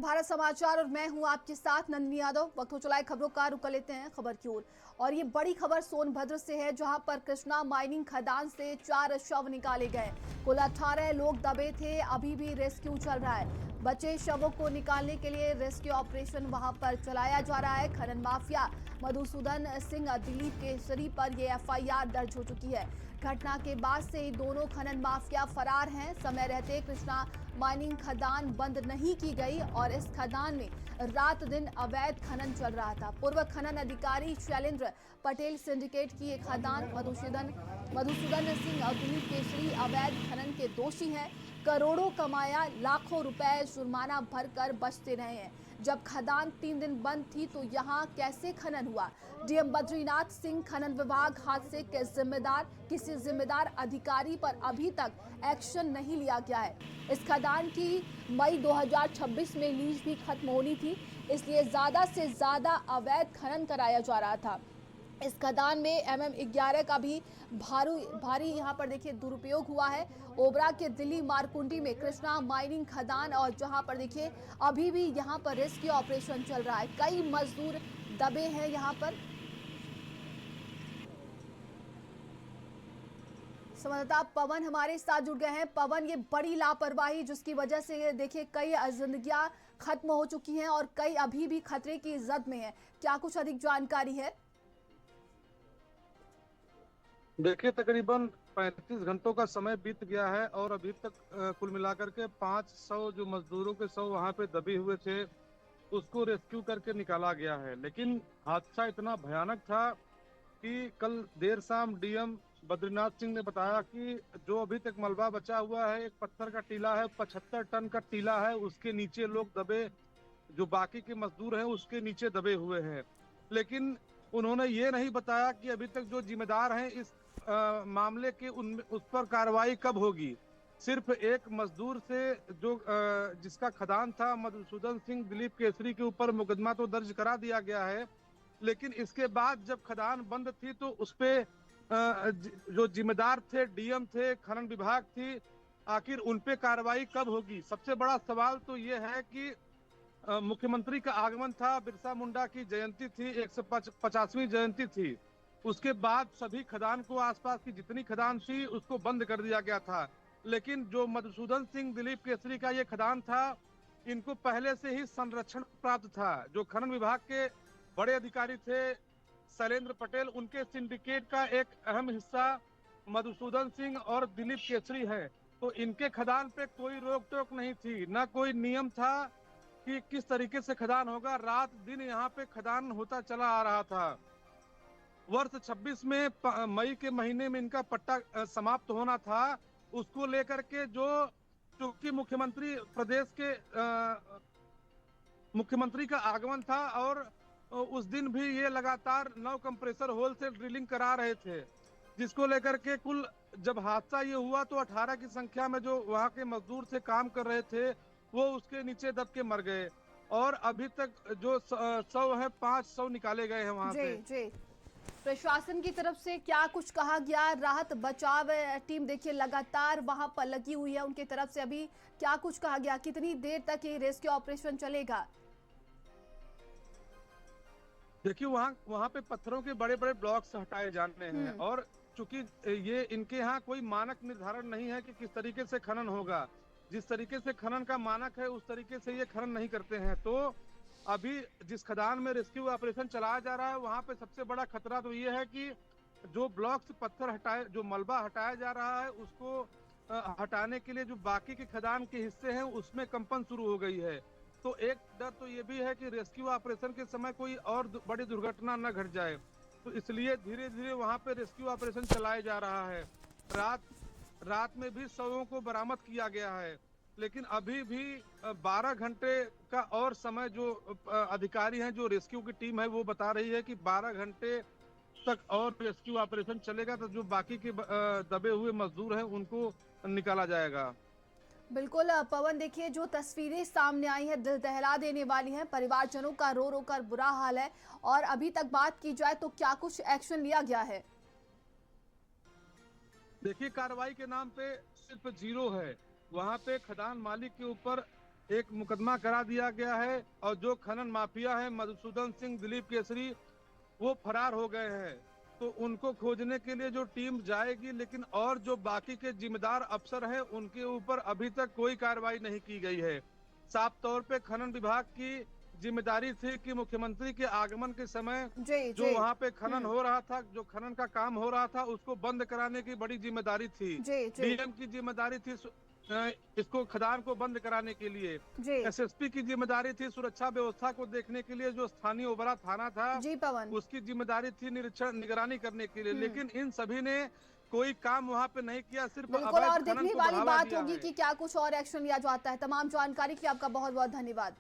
भारत समाचार और मैं हूं आपके साथ नंदिनी यादव। वक्त हो चला है खबरों का, रुक लेते हैं खबर की ओर। और ये बड़ी खबर सोनभद्र से है, जहां पर कृष्णा माइनिंग खदान से 4 शव निकाले गए। कुल 18 लोग दबे थे, अभी भी रेस्क्यू चल रहा है। बचे शवों को निकालने के लिए रेस्क्यू ऑपरेशन वहां पर चलाया जा रहा है। खनन माफिया मधुसूदन सिंह दिलीप केसरी पर यह एफआईआर दर्ज हो चुकी है। घटना के बाद से ही दोनों खनन माफिया फरार हैं। समय रहते कृष्णा माइनिंग खदान बंद नहीं की गई और इस खदान में रात दिन अवैध खनन चल रहा था। पूर्व खनन अधिकारी शैलेंद्र पटेल सिंडिकेट की एक खदान मधुसूदन सिंह और दिलीप केसरी अवैध खनन के दोषी हैं। करोड़ों कमाया, लाखों रुपए जुर्माना भरकर बचते रहे हैं। जब खदान 3 दिन बंद थी तो यहाँ कैसे खनन हुआ? डीएम बद्रीनाथ सिंह, खनन विभाग हादसे के जिम्मेदार, किसी जिम्मेदार अधिकारी पर अभी तक एक्शन नहीं लिया गया है। इस खदान की मई 2026 में लीज भी खत्म होनी थी, इसलिए ज्यादा से ज्यादा अवैध खनन कराया जा रहा था। इस खदान में MM11 का भी भारी यहाँ पर देखिए दुरुपयोग हुआ है। ओबरा के दिल्ली मारकुंडी में कृष्णा माइनिंग खदान, और जहां पर देखिए अभी भी यहाँ पर रेस्क्यू ऑपरेशन चल रहा है। कई मजदूर दबे हैं यहाँ पर। संवाददाता पवन हमारे साथ जुड़ गए हैं। पवन, ये बड़ी लापरवाही जिसकी वजह से ये देखिए कई जिंदगियां खत्म हो चुकी हैं और कई अभी भी खतरे की जद में है, क्या कुछ अधिक जानकारी है? देखिए, तकरीबन 35 घंटों का समय बीत गया है और अभी तक कुल मिलाकर के 500 जो मजदूरों के शव वहां पे दबे हुए थे, उसको रेस्क्यू करके निकाला गया है। लेकिन हादसा इतना भयानक था कि कल देर शाम डीएम बद्रीनाथ सिंह ने बताया कि जो अभी तक मलबा बचा हुआ है, एक पत्थर का टीला है, 75 टन का टीला है, उसके नीचे लोग दबे, जो बाकी के मजदूर हैं उसके नीचे दबे हुए हैं। लेकिन उन्होंने ये नहीं बताया कि अभी तक जो जिम्मेदार हैं इस मामले के उस पर कार्रवाई कब होगी। सिर्फ एक मजदूर से जो जिसका खदान था मधुसूदन सिंह दिलीप केसरी के ऊपर मुकदमा तो दर्ज करा दिया गया है, लेकिन इसके बाद जब खदान बंद थी तो उस पे जो जिम्मेदार थे, डीएम थे, खनन विभाग थी, आखिर उन पे कार्रवाई कब होगी। सबसे बड़ा सवाल तो ये है कि मुख्यमंत्री का आगमन था, बिरसा मुंडा की जयंती थी, 150वीं जयंती थी। उसके बाद सभी खदान को, आसपास की जितनी खदान थी उसको बंद कर दिया गया था। लेकिन जो मधुसूदन सिंह दिलीप केसरी का ये खदान था, इनको पहले से ही संरक्षण प्राप्त था। जो खनन विभाग के बड़े अधिकारी थे शैलेंद्र पटेल, उनके सिंडिकेट का एक अहम हिस्सा मधुसूदन सिंह और दिलीप केसरी है। तो इनके खदान पे कोई रोक टोक नहीं थी, ना कोई नियम था कि किस तरीके से खदान होगा। रात दिन यहाँ पे खदान होता चला आ रहा था। वर्ष 26 में मई के महीने में इनका पट्टा समाप्त होना था। उसको लेकर के जो, चूंकि मुख्यमंत्री प्रदेश के मुख्यमंत्री का आगमन था और उस दिन भी ये लगातार 9 कंप्रेसर होल से ड्रिलिंग करा रहे थे, जिसको लेकर के कुल जब हादसा ये हुआ तो 18 की संख्या में जो वहां के मजदूर थे, काम कर रहे थे, वो उसके नीचे दब के मर गए। और अभी तक जो 100 है, 500 निकाले गए हैं वहां जी से। जी, प्रशासन की तरफ से क्या कुछ कहा गया? राहत बचाव टीम देखिए लगातार वहां पर लगी हुई है, उनकी तरफ से अभी क्या कुछ कहा गया? कितनी देर तक ये रेस्क्यू ऑपरेशन चलेगा? देखिए, वहां वहां पे पत्थरों के बड़े बड़े ब्लॉक्स हटाए जाने हैं और चूंकि ये इनके यहाँ कोई मानक निर्धारण नहीं है कि किस तरीके से खनन होगा। जिस तरीके से खनन का मानक है उस तरीके से ये खनन नहीं करते हैं। तो अभी जिस खदान में रेस्क्यू ऑपरेशन चलाया जा रहा है, वहां पे सबसे बड़ा खतरा तो ये है कि जो ब्लॉक्स पत्थर हटाए, जो मलबा हटाया जा रहा है, उसको हटाने के लिए जो बाकी के खदान के हिस्से हैं उसमें कंपन शुरू हो गई है। तो एक डर तो ये भी है कि रेस्क्यू ऑपरेशन के समय कोई और बड़ी दुर्घटना न घट जाए, तो इसलिए धीरे धीरे वहां पे रेस्क्यू ऑपरेशन चलाया जा रहा है। रात रात में भी शवों को बरामद किया गया है, लेकिन अभी भी 12 घंटे का और समय जो अधिकारी हैं, जो रेस्क्यू की टीम है, वो बता रही है कि 12 घंटे तक और रेस्क्यू ऑपरेशन चलेगा, तो जो बाकी के दबे हुए मजदूर हैं उनको निकाला जाएगा। बिल्कुल पवन, देखिए जो तस्वीरें सामने आई हैं दिल दहला देने वाली हैं। परिवारजनों का रो रो कर बुरा हाल है, और अभी तक बात की जाए तो क्या कुछ एक्शन लिया गया है? देखिए, कार्रवाई के नाम पे सिर्फ जीरो है। वहां पे खदान मालिक के ऊपर एक मुकदमा करा दिया गया है और जो खनन माफिया है मधुसूदन सिंह, दिलीप केसरी, वो फरार हो गए हैं। तो उनको खोजने के लिए जो टीम जाएगी, लेकिन और जो बाकी के जिम्मेदार अफसर हैं उनके ऊपर अभी तक कोई कार्रवाई नहीं की गई है। साफ तौर पे खनन विभाग की जिम्मेदारी थी कि मुख्यमंत्री के आगमन के समय जी जो जी। वहाँ पे खनन हो रहा था, जो खनन का काम हो रहा था, उसको बंद कराने की बड़ी जिम्मेदारी थी। जी जी। डीएम की जिम्मेदारी थी इसको खदान को बंद कराने के लिए। जी एसएसपी की जिम्मेदारी थी सुरक्षा व्यवस्था को देखने के लिए। जो स्थानीय ओबरा थाना था जी पवन। उसकी जिम्मेदारी थी निरीक्षण निगरानी करने के लिए। हम्म। लेकिन इन सभी ने कोई काम वहाँ पे नहीं किया, सिर्फ बिल्कुल, अवैध और खनन देखने को वाली बढ़ावा बात दिया होगी है। कि क्या कुछ और एक्शन लिया जाता है। तमाम जानकारी के लिए आपका बहुत बहुत धन्यवाद।